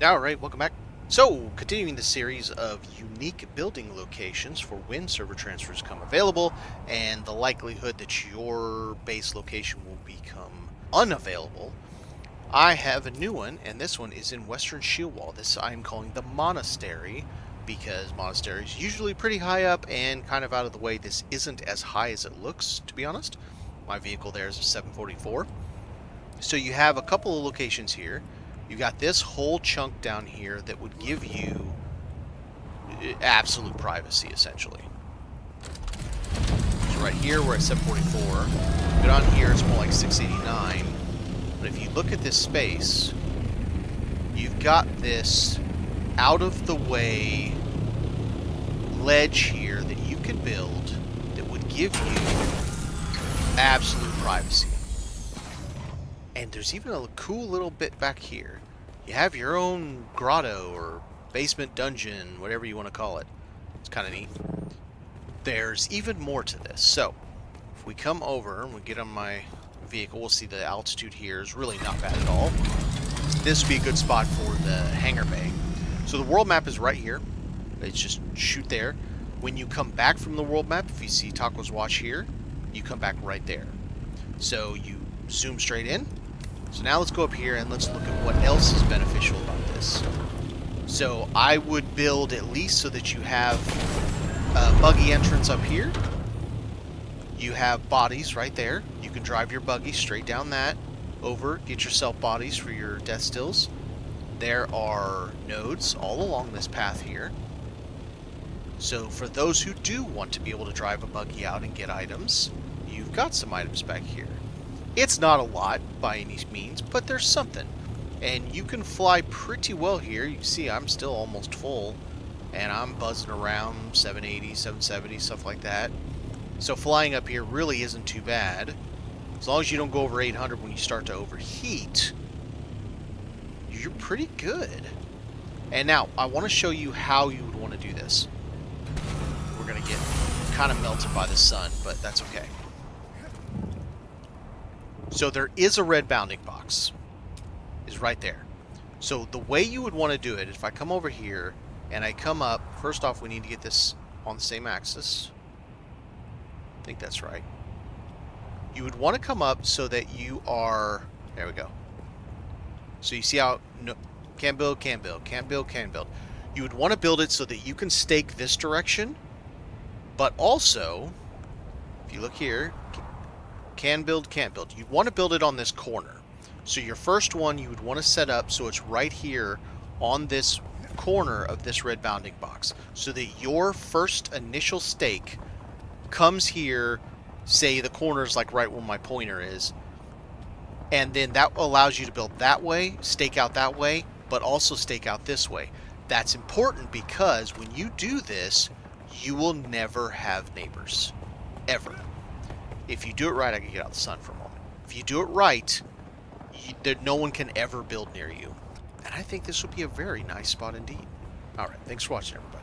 Alright, welcome back. So, continuing the series of unique building locations for when server transfers come available, and the likelihood that your base location will become unavailable, I have a new one, and this one is in Western Shieldwall. This I'm calling the Monastery, because Monastery is usually pretty high up and kind of out of the way. This isn't as high as it looks, to be honest. My vehicle there is a 744. So you have a couple of locations here. You got this whole chunk down here that would give you absolute privacy, essentially. So right here, we're at 744. Go down here, it's more like 689. But if you look at this space, you've got this out-of-the-way ledge here that you could build that would give you absolute privacy. And there's even a cool little bit back here. You have your own grotto or basement dungeon, whatever you want to call it. It's kind of neat. There's even more to this. So, if we come over and we get on my vehicle, we'll see the altitude here is really not bad at all. This would be a good spot for the hangar bay. So the world map is right here. It's just shoot there. When you come back from the world map, if you see Taco's Watch here, you come back right there. So you zoom straight in. So now let's go up here and let's look at what else is beneficial about this. So I would build at least so that you have a buggy entrance up here. You have bodies right there. You can drive your buggy straight down that, over, get yourself bodies for your death stills. There are nodes all along this path here. So for those who do want to be able to drive a buggy out and get items, you've got some items back here. It's not a lot by any means, but there's something. And you can fly pretty well here. You can see I'm still almost full, and I'm buzzing around 780, 770, stuff like that. So flying up here really isn't too bad. As long as you don't go over 800 when you start to overheat, you're pretty good. And now, I want to show you how you would want to do this. We're going to get kind of melted by the sun, but that's okay. So there is a red bounding box. Is right there. So the way you would want to do it, if I come over here and I come up, first off we need to get this on the same axis. I think that's right. You would want to come up so that you are, there we go. So you see how, no, can't build, can't build, can't build, can't build. You would want to build it so that you can stake this direction, but also, if you look here, can build, can't build. You want to build it on this corner. So your first one you would want to set up so it's right here on this corner of this red bounding box, so that your first initial stake comes here, say the corner is like right where my pointer is, and then that allows you to build that way, stake out that way, but also stake out this way. That's important because when you do this, you will never have neighbors. Ever. If you do it right, I can get out of the sun for a moment. If you do it right, no one can ever build near you. And I think this would be a very nice spot indeed. Alright, thanks for watching, everybody.